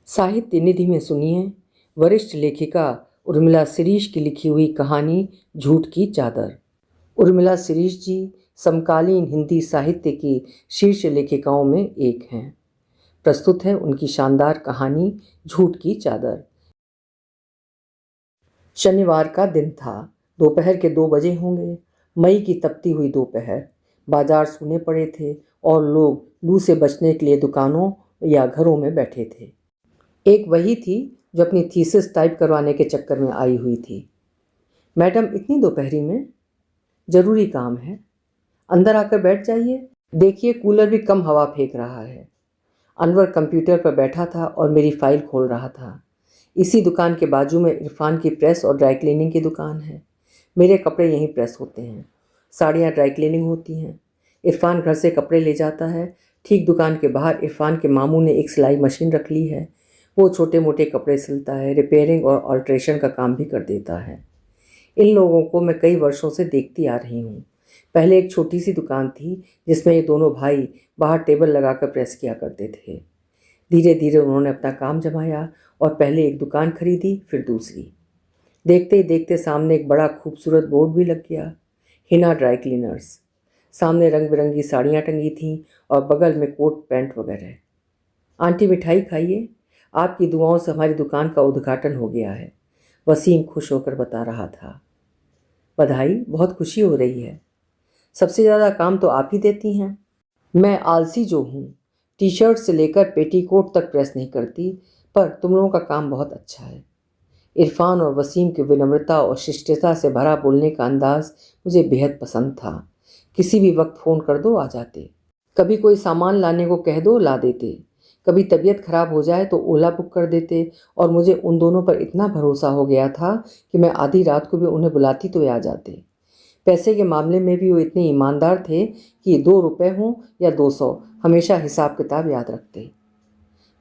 साहित्य निधि में सुनिए वरिष्ठ लेखिका उर्मिला शिरीष की लिखी हुई कहानी झूठ की चादर। उर्मिला शिरीष जी समकालीन हिंदी साहित्य की शीर्ष लेखिकाओं में एक हैं। प्रस्तुत है उनकी शानदार कहानी झूठ की चादर। शनिवार का दिन था। दोपहर के 2 बजे होंगे। मई की तपती हुई दोपहर। बाजार सूने पड़े थे और लोग लू से बचने के लिए दुकानों या घरों में बैठे थे। एक वही थी जो अपनी थीसिस टाइप करवाने के चक्कर में आई हुई थी। मैडम, इतनी दोपहरी में? जरूरी काम है। अंदर आकर बैठ जाइए। देखिए, कूलर भी कम हवा फेंक रहा है। अनवर कंप्यूटर पर बैठा था और मेरी फाइल खोल रहा था। इसी दुकान के बाजू में इरफान की प्रेस और ड्राई क्लीनिंग की दुकान है। मेरे कपड़े यहीं प्रेस होते हैं, साड़ियाँ ड्राई क्लीनिंग होती हैं। इरफान घर से कपड़े ले जाता है। ठीक दुकान के बाहर इरफान के मामू ने एक सिलाई मशीन रख ली है। वो छोटे मोटे कपड़े सिलता है, रिपेयरिंग और ऑल्ट्रेशन का काम भी कर देता है। इन लोगों को मैं कई वर्षों से देखती आ रही हूँ। पहले एक छोटी सी दुकान थी जिसमें ये दोनों भाई बाहर टेबल लगाकर प्रेस किया करते थे। धीरे धीरे उन्होंने अपना काम जमाया और पहले एक दुकान खरीदी, फिर दूसरी। देखते ही देखते सामने एक बड़ा खूबसूरत बोर्ड भी लग गया, हिना ड्राई क्लीनर्स। सामने रंग बिरंगी साड़ियाँ टंगी थीं और बगल में कोट पैंट वगैरह। आंटी, मिठाई खाइए, आपकी दुआओं से हमारी दुकान का उद्घाटन हो गया है, वसीम खुश होकर बता रहा था। बधाई, बहुत खुशी हो रही है। सबसे ज़्यादा काम तो आप ही देती हैं। मैं आलसी जो हूँ, टी शर्ट से लेकर पेटीकोट तक प्रेस नहीं करती, पर तुम लोगों का काम बहुत अच्छा है। इरफान और वसीम की विनम्रता और शिष्टता से भरा बोलने का अंदाज मुझे बेहद पसंद था। किसी भी वक्त फ़ोन कर दो, आ जाते। कभी कोई सामान लाने को कह दो, ला देते। कभी तबीयत खराब हो जाए तो ओला बुक कर देते। और मुझे उन दोनों पर इतना भरोसा हो गया था कि मैं आधी रात को भी उन्हें बुलाती तो वे आ जाते। पैसे के मामले में भी वो इतने ईमानदार थे कि 2 रुपये हों या 200, हमेशा हिसाब किताब याद रखते।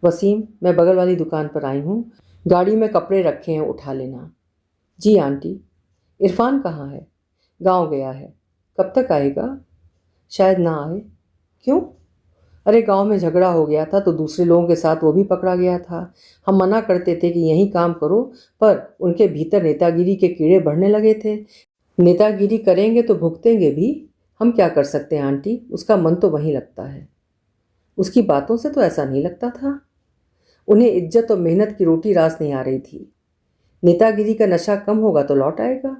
वसीम, मैं बगल वाली दुकान पर आई हूँ, गाड़ी में कपड़े रखे हैं, उठा लेना। जी आंटी। इरफान कहाँ है? गांव गया है। कब तक आएगा? शायद ना आए। क्यों? अरे, गांव में झगड़ा हो गया था तो दूसरे लोगों के साथ वो भी पकड़ा गया था। हम मना करते थे कि यहीं काम करो, पर उनके भीतर नेतागिरी के कीड़े बढ़ने लगे थे। नेतागिरी करेंगे तो भुगतेंगे भी। हम क्या कर सकते हैं आंटी, उसका मन तो वहीं लगता है। उसकी बातों से तो ऐसा नहीं लगता था। उन्हें इज्जत और मेहनत की रोटी रास नहीं आ रही थी। नेतागिरी का नशा कम होगा तो लौट आएगा।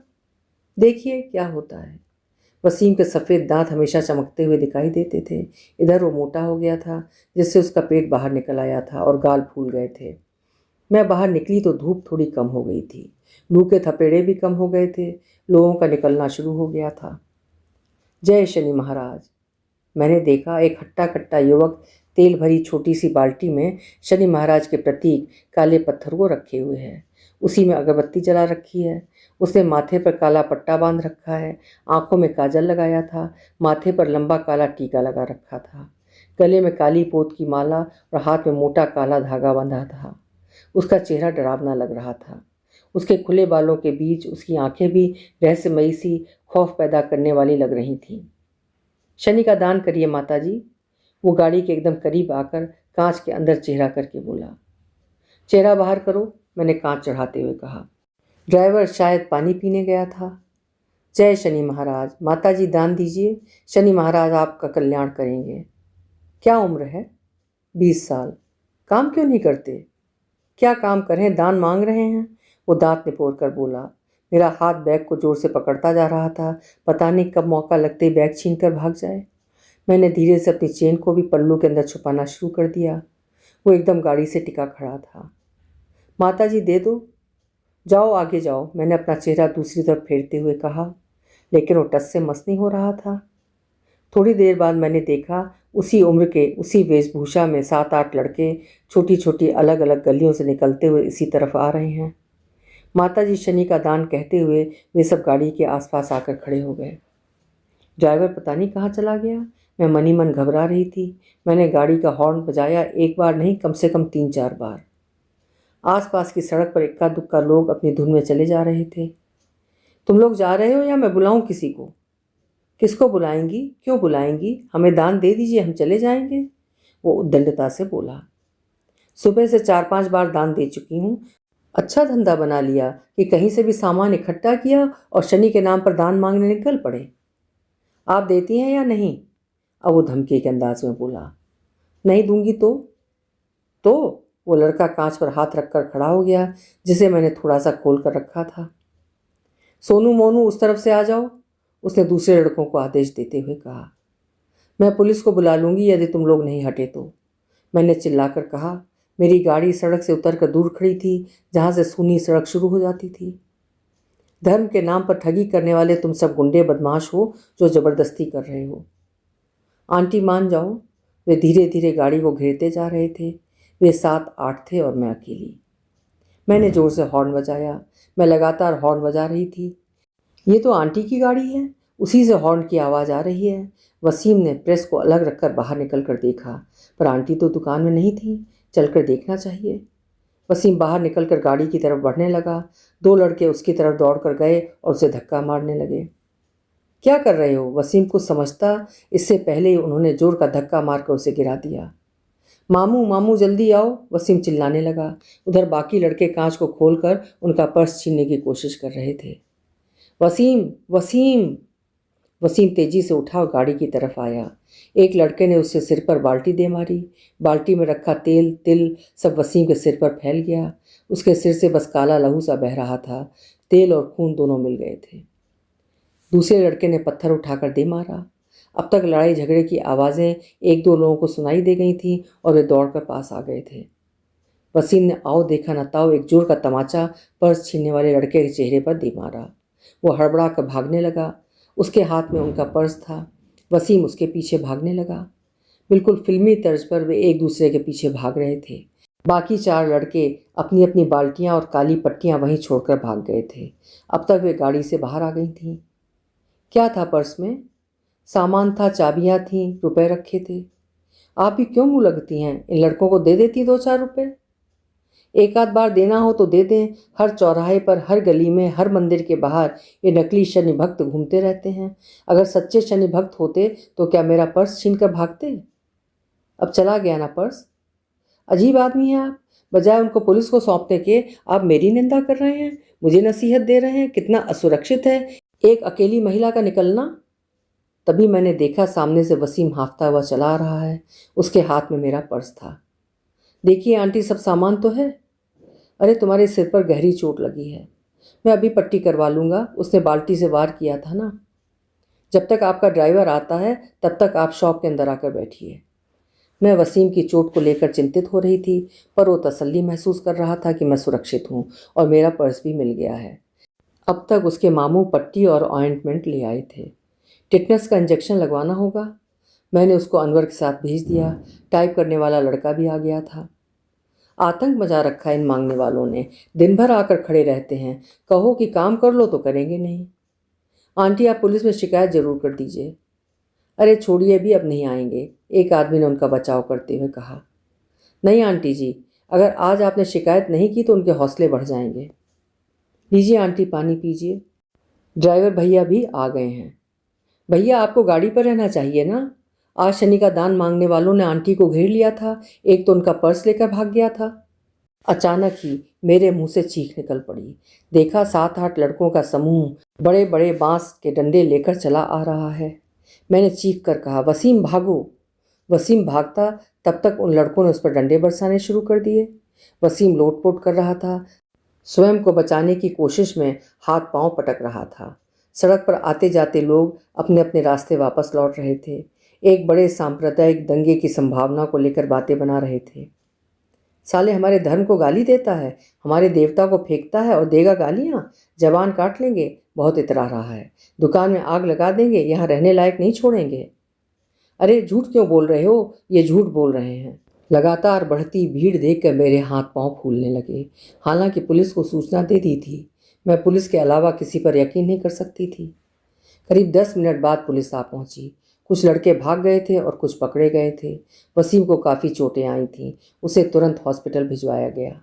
देखिए क्या होता है। वसीम के सफ़ेद दांत हमेशा चमकते हुए दिखाई देते थे। इधर वो मोटा हो गया था, जिससे उसका पेट बाहर निकल आया था और गाल फूल गए थे। मैं बाहर निकली तो धूप थोड़ी कम हो गई थी। लू के थपेड़े भी कम हो गए थे। लोगों का निकलना शुरू हो गया था। जय शनि महाराज। मैंने देखा एक हट्टा कट्टा युवक तेल भरी छोटी सी बाल्टी में शनि महाराज के प्रतीक काले पत्थर को रखे हुए है। उसी में अगरबत्ती जला रखी है। उसने माथे पर काला पट्टा बांध रखा है। आंखों में काजल लगाया था। माथे पर लंबा काला टीका लगा रखा था। गले में काली पोत की माला और हाथ में मोटा काला धागा बंधा था। उसका चेहरा डरावना लग रहा था। उसके खुले बालों के बीच उसकी आंखें भी रहस्यमयी सी, खौफ पैदा करने वाली लग रही थीं। शनि का दान करिए माताजी। वो गाड़ी के एकदम करीब आकर कांच के अंदर चेहरा करके बोला। चेहरा बाहर करो, मैंने कांच चढ़ाते हुए कहा। ड्राइवर शायद पानी पीने गया था। जय शनि महाराज। माताजी दान दीजिए, शनि महाराज आपका कल्याण करेंगे। क्या उम्र है? 20 साल। काम क्यों नहीं करते? क्या काम करें, दान मांग रहे हैं। वो दांत निपोर कर बोला। मेरा हाथ बैग को जोर से पकड़ता जा रहा था। पता नहीं कब मौका लगते ही बैग छीन कर भाग जाए। मैंने धीरे से अपनी चेन को भी पल्लू के अंदर छुपाना शुरू कर दिया। वो एकदम गाड़ी से टिका खड़ा था। माताजी दे दो। जाओ, आगे जाओ, मैंने अपना चेहरा दूसरी तरफ फेरते हुए कहा। लेकिन वो टस से मस नहीं हो रहा था। थोड़ी देर बाद मैंने देखा उसी उम्र के, उसी वेशभूषा में 7-8 लड़के छोटी छोटी अलग अलग गलियों से निकलते हुए इसी तरफ आ रहे हैं। माताजी शनि का दान कहते हुए वे सब गाड़ी के आसपास आकर खड़े हो गए। ड्राइवर पता नहीं कहाँ चला गया। मैं मनी मन घबरा रही थी। मैंने गाड़ी का हॉर्न बजाया, एक बार नहीं, कम से कम 3-4 बार। आसपास की सड़क पर इक्का दुक्का लोग अपनी धुन में चले जा रहे थे। तुम लोग जा रहे हो या मैं बुलाऊं किसी को? किसको बुलाएंगी? क्यों बुलाएंगी? हमें दान दे दीजिए, हम चले जाएंगे, वो उद्दंडता से बोला। सुबह से 4-5 बार दान दे चुकी हूँ। अच्छा धंधा बना लिया कि कहीं से भी सामान इकट्ठा किया और शनि के नाम पर दान मांगने निकल पड़े। आप देती हैं या नहीं? अब वो धमकी के अंदाज में बोला। नहीं दूंगी तो वो लड़का कांच पर हाथ रखकर खड़ा हो गया, जिसे मैंने थोड़ा सा खोल कर रखा था। सोनू मोनू उस तरफ से आ जाओ, उसने दूसरे लड़कों को आदेश देते हुए कहा। मैं पुलिस को बुला लूंगी यदि तुम लोग नहीं हटे तो, मैंने चिल्लाकर कहा। मेरी गाड़ी सड़क से उतरकर दूर खड़ी थी, जहाँ से सूनी सड़क शुरू हो जाती थी। धर्म के नाम पर ठगी करने वाले तुम सब गुंडे बदमाश हो जो ज़बरदस्ती कर रहे हो। आंटी मान जाओ। वे धीरे धीरे गाड़ी को घेरते जा रहे थे। वे 7-8 थे और मैं अकेली। मैंने ज़ोर से हॉर्न बजाया। मैं लगातार हॉर्न बजा रही थी। ये तो आंटी की गाड़ी है, उसी से हॉर्न की आवाज़ आ रही है। वसीम ने प्रेस को अलग रखकर बाहर निकल कर देखा, पर आंटी तो दुकान में नहीं थी। चलकर देखना चाहिए। वसीम बाहर निकलकर गाड़ी की तरफ बढ़ने लगा। 2 लड़के उसकी तरफ दौड़कर गए और उसे धक्का मारने लगे। क्या कर रहे हो? वसीम कुछ समझता इससे पहले ही उन्होंने जोर का धक्का मारकर उसे गिरा दिया। मामू मामू जल्दी आओ, वसीम चिल्लाने लगा। उधर बाकी लड़के कांच को खोलकर उनका पर्स छीनने की कोशिश कर रहे थे। वसीम वसीम वसीम तेजी से उठा और गाड़ी की तरफ आया। एक लड़के ने उससे सिर पर बाल्टी दे मारी। बाल्टी में रखा तेल तिल सब वसीम के सिर पर फैल गया। उसके सिर से बस काला लहू सा बह रहा था। तेल और खून दोनों मिल गए थे। दूसरे लड़के ने पत्थर उठाकर दे मारा। अब तक लड़ाई झगड़े की आवाज़ें 1-2 लोगों को सुनाई दे गई थीं और वे दौड़कर पास आ गए थे। वसीम ने आओ देखा न ताओ एक जोर का तमाचा पर्स छीनने वाले लड़के के चेहरे पर दे मारा। वो हड़बड़ा कर भागने लगा। उसके हाथ में उनका पर्स था। वसीम उसके पीछे भागने लगा। बिल्कुल फिल्मी तर्ज पर वे एक दूसरे के पीछे भाग रहे थे। बाकी 4 लड़के अपनी अपनी बाल्टियां और काली पट्टियां वहीं छोड़कर भाग गए थे। अब तक वे गाड़ी से बाहर आ गई थीं। क्या था पर्स में? सामान था, चाबियां थीं, रुपए रखे थे। आप भी क्यों मुँह लगती हैं? इन लड़कों को दे देती 2-4 रुपए। एक आध बार देना हो तो दे दें। हर चौराहे पर, हर गली में, हर मंदिर के बाहर ये नकली शनि भक्त घूमते रहते हैं। अगर सच्चे शनि भक्त होते तो क्या मेरा पर्स छीन कर भागते? अब चला गया ना पर्स। अजीब आदमी हैं आप। बजाय उनको पुलिस को सौंपने के आप मेरी निंदा कर रहे हैं, मुझे नसीहत दे रहे हैं। कितना असुरक्षित है एक अकेली महिला का निकलना। तभी मैंने देखा सामने से वसीम हांफता हुआ चला आ रहा है। उसके हाथ में मेरा पर्स था। देखिए आंटी, सब सामान तो है। अरे तुम्हारे सिर पर गहरी चोट लगी है, मैं अभी पट्टी करवा लूँगा। उसने बाल्टी से वार किया था ना। जब तक आपका ड्राइवर आता है तब तक आप शॉप के अंदर आकर बैठिए। मैं वसीम की चोट को लेकर चिंतित हो रही थी, पर वो तसल्ली महसूस कर रहा था कि मैं सुरक्षित हूँ और मेरा पर्स भी मिल गया है। अब तक उसके मामू पट्टी और ऑइंटमेंट ले आए थे। टिटनस का इंजेक्शन लगवाना होगा। मैंने उसको अनवर के साथ भेज दिया। टाइप करने वाला लड़का भी आ गया था। आतंक मचा रखा है इन मांगने वालों ने। दिन भर आकर खड़े रहते हैं। कहो कि काम कर लो तो करेंगे नहीं। आंटी, आप पुलिस में शिकायत जरूर कर दीजिए। अरे छोड़िए, भी अब नहीं आएंगे, एक आदमी ने उनका बचाव करते हुए कहा। नहीं आंटी जी, अगर आज आपने शिकायत नहीं की तो उनके हौसले बढ़ जाएंगे। लीजिए आंटी, पानी पीजिए। ड्राइवर भैया भी आ गए हैं। भैया, आपको गाड़ी पर रहना चाहिए ना। आज शनि का दान मांगने वालों ने आंटी को घेर लिया था। एक तो उनका पर्स लेकर भाग गया था। अचानक ही मेरे मुंह से चीख निकल पड़ी। देखा 7-8 लड़कों का समूह बड़े बड़े बांस के डंडे लेकर चला आ रहा है। मैंने चीख कर कहा, वसीम भागो। वसीम भागता तब तक उन लड़कों ने उस पर डंडे बरसाने शुरू कर दिए। वसीम लोटपोट कर रहा था। स्वयं को बचाने की कोशिश में हाथ पांव पटक रहा था। सड़क पर आते जाते लोग अपने अपने रास्ते वापस लौट रहे थे। एक बड़े सांप्रदायिक दंगे की संभावना को लेकर बातें बना रहे थे। साले हमारे धर्म को गाली देता है, हमारे देवता को फेंकता है और देगा गालियाँ। जवान काट लेंगे, बहुत इतरा रहा है। दुकान में आग लगा देंगे, यहाँ रहने लायक नहीं छोड़ेंगे। अरे झूठ क्यों बोल रहे हो? ये झूठ बोल रहे हैं। लगातार बढ़ती भीड़ देखकर मेरे हाथ पांव फूलने लगे। हालांकि पुलिस को सूचना दे दी थी, मैं पुलिस के अलावा किसी पर यकीन नहीं कर सकती थी। करीब 10 मिनट बाद पुलिस आ पहुंची। कुछ लड़के भाग गए थे और कुछ पकड़े गए थे। वसीम को काफ़ी चोटें आई थीं। उसे तुरंत हॉस्पिटल भिजवाया गया।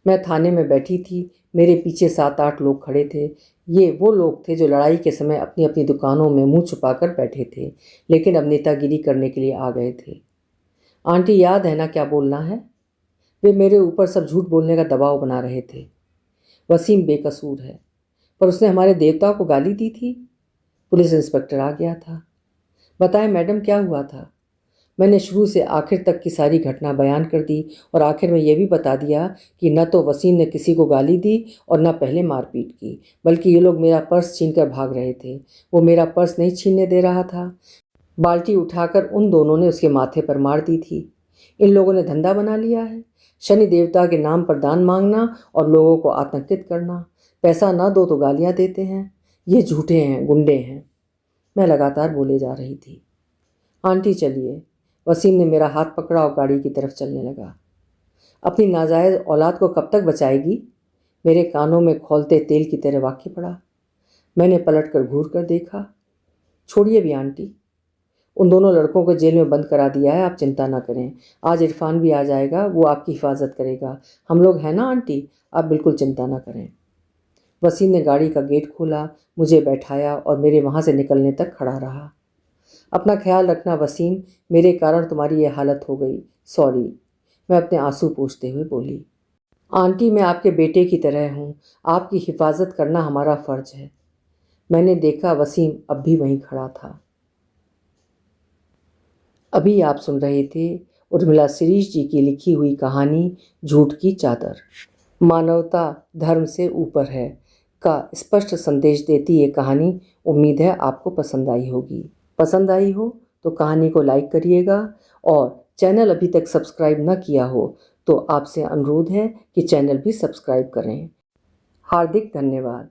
मैं थाने में बैठी थी। मेरे पीछे 7-8 लोग खड़े थे। ये वो लोग थे जो लड़ाई के समय अपनी अपनी दुकानों में मुंह छुपाकर बैठे थे, लेकिन अब नेतागिरी करने के लिए आ गए थे। आंटी, याद है ना क्या बोलना है? वे मेरे ऊपर सब झूठ बोलने का दबाव बना रहे थे। वसीम बेकसूर है, पर उसने हमारे देवताओं को गाली दी थी। पुलिस इंस्पेक्टर आ गया था। बताएं मैडम, क्या हुआ था? मैंने शुरू से आखिर तक की सारी घटना बयान कर दी और आखिर में यह भी बता दिया कि न तो वसीम ने किसी को गाली दी और न पहले मारपीट की, बल्कि ये लोग मेरा पर्स छीनकर भाग रहे थे। वो मेरा पर्स नहीं छीनने दे रहा था। बाल्टी उठाकर उन दोनों ने उसके माथे पर मार दी थी। इन लोगों ने धंधा बना लिया है, शनि देवता के नाम पर दान मांगना और लोगों को आतंकित करना। पैसा ना दो तो गालियां देते हैं। ये झूठे हैं, गुंडे हैं। मैं लगातार बोले जा रही थी। आंटी चलिए। वसीम ने मेरा हाथ पकड़ा और गाड़ी की तरफ चलने लगा। अपनी नाजायज़ औलाद को कब तक बचाएगी? मेरे कानों में खौलते तेल की तरह वाक्य पड़ा। मैंने पलट कर घूर कर देखा। छोड़िए भी आंटी, उन दोनों लड़कों को जेल में बंद करा दिया है, आप चिंता ना करें। आज इरफान भी आ जाएगा, वो आपकी हिफाजत करेगा। हम लोग हैं ना आंटी, आप बिल्कुल चिंता ना करें। वसीम ने गाड़ी का गेट खोला, मुझे बैठाया और मेरे वहाँ से निकलने तक खड़ा रहा। अपना ख्याल रखना वसीम, मेरे कारण तुम्हारी ये हालत हो गई, सॉरी, मैं अपने आंसू पोंछते हुए बोली। आंटी, मैं आपके बेटे की तरह हूँ, आपकी हिफाजत करना हमारा फ़र्ज है। मैंने देखा वसीम अब भी वहीं खड़ा था। अभी आप सुन रहे थे उर्मिला शिरीष जी की लिखी हुई कहानी झूठ की चादर। मानवता धर्म से ऊपर है का स्पष्ट संदेश देती ये कहानी। उम्मीद है आपको पसंद आई होगी। पसंद आई हो तो कहानी को लाइक करिएगा और चैनल अभी तक सब्सक्राइब न किया हो तो आपसे अनुरोध है कि चैनल भी सब्सक्राइब करें। हार्दिक धन्यवाद।